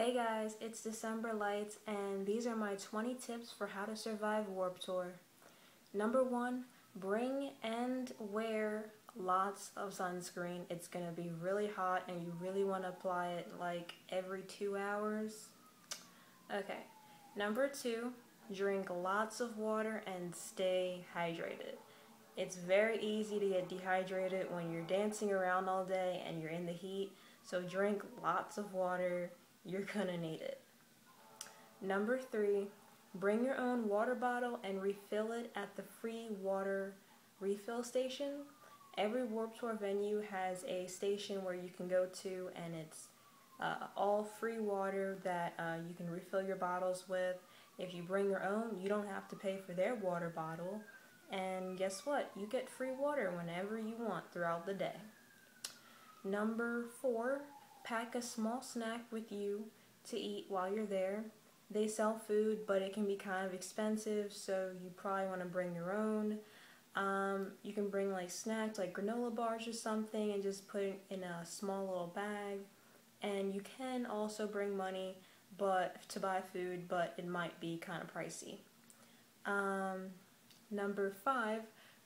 Hey guys, it's December Lights, and these are my 20 tips for how to survive Warped Tour. Number 1, bring and wear lots of sunscreen. It's going to be really hot and you really want to apply it like every 2 hours. Okay. Number 2, drink lots of water and stay hydrated. It's very easy to get dehydrated when you're dancing around all day and you're in the heat, so drink lots of water. You're gonna need it. Number 3, bring your own water bottle and refill it at the free water refill station. Every Warped Tour venue has a station where you can go to, and it's all free water that you can refill your bottles with. If you bring your own, you don't have to pay for their water bottle. And guess what? You get free water whenever you want throughout the day. Number 4, pack a small snack with you to eat while you're there. They sell food, but it can be kind of expensive, so you probably want to bring your own. You can bring like snacks like granola bars or something and just put it in a small little bag. And you can also bring money to buy food, but it might be kind of pricey. Number 5,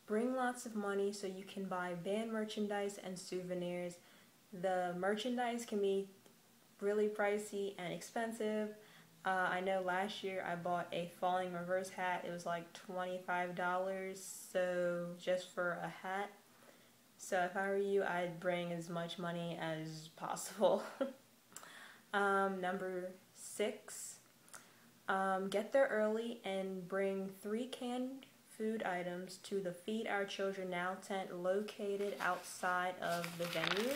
bring lots of money so you can buy band merchandise and souvenirs. The merchandise can be really pricey and expensive. I know last year I bought a Falling Reverse hat. It was like $25, so just for a hat. So if I were you, I'd bring as much money as possible. Number 6, get there early and bring 3 canned food items to the Feed Our Children Now tent located outside of the venue.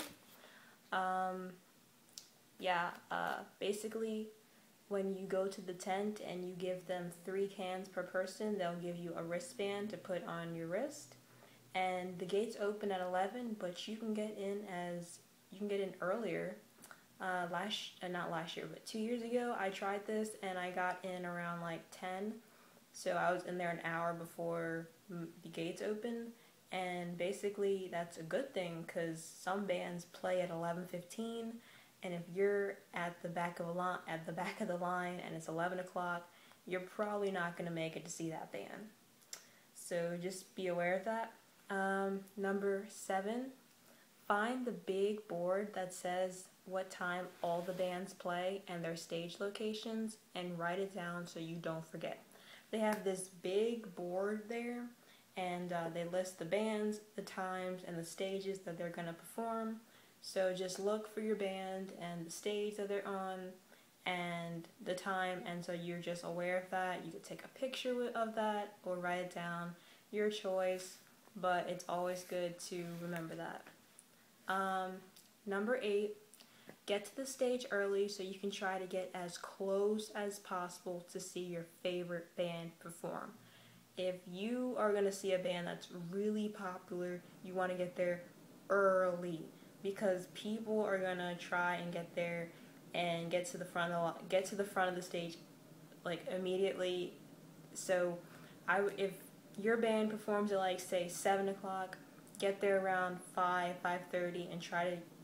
Basically, when you go to the tent and you give them 3 cans per person, they'll give you a wristband to put on your wrist. And the gates open at 11, but you can get in earlier. Not last year, but 2 years ago, I tried this and I got in around like 10. So I was in there an hour before the gates open. And basically, that's a good thing because some bands play at 11:15, and if you're at the back of the line, and it's 11 o'clock, you're probably not going to make it to see that band. So just be aware of that. Number 7, find the big board that says what time all the bands play and their stage locations, and write it down so you don't forget. They have this big board there, and they list the bands, the times, and the stages that they're going to perform. So just look for your band and the stage that they're on and the time, and so you're just aware of that. You could take a picture of that or write it down, your choice, but it's always good to remember that. Number 8, get to the stage early so you can try to get as close as possible to see your favorite band perform. If you are going to see a band that's really popular, you want to get there early because people are going to try and get there and get to the front of the stage like immediately. So if your band performs at like say 7 o'clock, get there around 5:30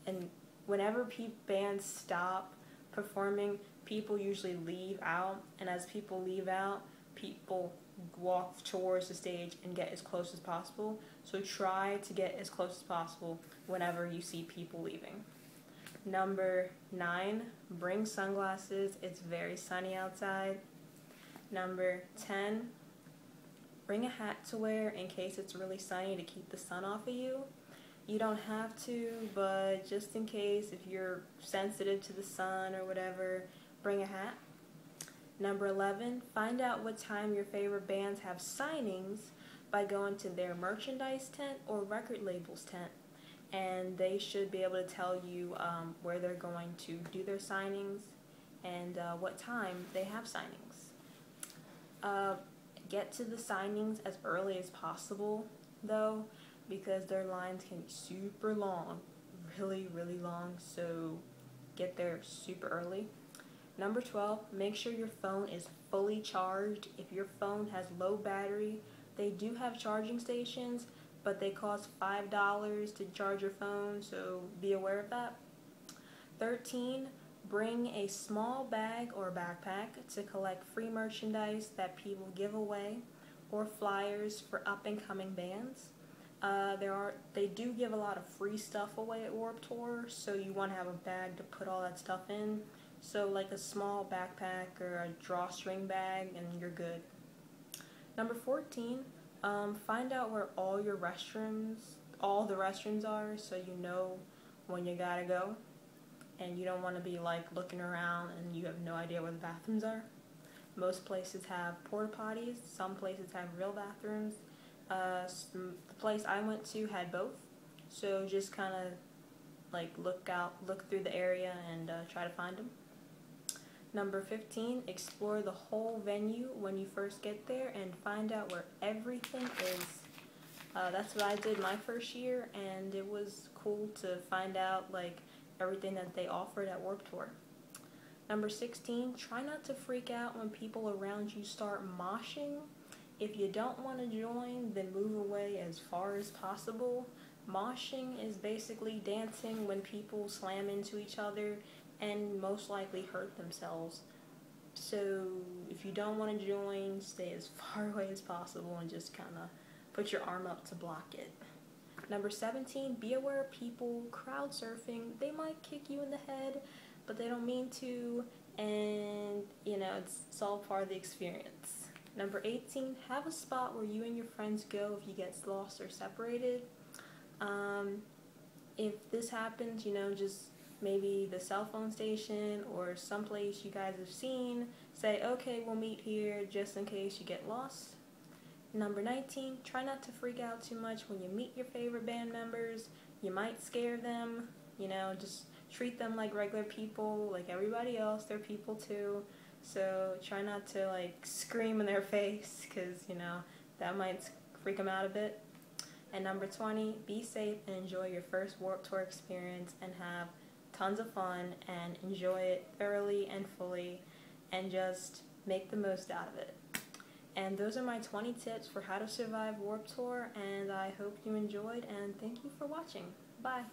and whenever bands stop performing, people usually leave out, and as people leave out, people walk towards the stage and get as close as possible. So try to get as close as possible whenever you see people leaving. Number 9, bring sunglasses. It's very sunny outside. Number 10, bring a hat to wear in case it's really sunny to keep the sun off of you. You don't have to, but just in case, if you're sensitive to the sun or whatever, bring a hat. Number 11, find out what time your favorite bands have signings by going to their merchandise tent or record label's tent. And they should be able to tell you where they're going to do their signings and what time they have signings. Get to the signings as early as possible, though, because their lines can be super long, really, really long, so get there super early. Number 12, make sure your phone is fully charged. If your phone has low battery, they do have charging stations, but they cost $5 to charge your phone, so be aware of that. 13, Bring a small bag or backpack to collect free merchandise that people give away or flyers for up-and-coming bands. They do give a lot of free stuff away at Warped Tour, so you want to have a bag to put all that stuff in. So like a small backpack or a drawstring bag and you're good. Number 14, find out where all the restrooms are, so you know when you gotta go. And you don't want to be like looking around and you have no idea where the bathrooms are. Most places have porta potties, some places have real bathrooms. The place I went to had both, so just kind of like look through the area and try to find them. Number 15, explore the whole venue when you first get there and find out where everything is. That's what I did my first year, and it was cool to find out like everything that they offered at Warped Tour. Number 16, try not to freak out when people around you start moshing. If you don't want to join, then move away as far as possible. Moshing is basically dancing when people slam into each other and most likely hurt themselves. So if you don't want to join, stay as far away as possible and just kind of put your arm up to block it. Number 17, be aware of people crowd surfing. They might kick you in the head, but they don't mean to, and it's all part of the experience. Number 18, have a spot where you and your friends go if you get lost or separated. If this happens, just maybe the cell phone station or someplace you guys have seen, say, okay, we'll meet here just in case you get lost. Number 19, try not to freak out too much when you meet your favorite band members. You might scare them, just treat them like regular people, like everybody else, they're people too. So try not to like scream in their face, because that might freak them out a bit. And number 20, be safe and enjoy your first Warped Tour experience and have tons of fun and enjoy it thoroughly and fully and just make the most out of it. And those are my 20 tips for how to survive Warped Tour, and I hope you enjoyed, and thank you for watching. Bye!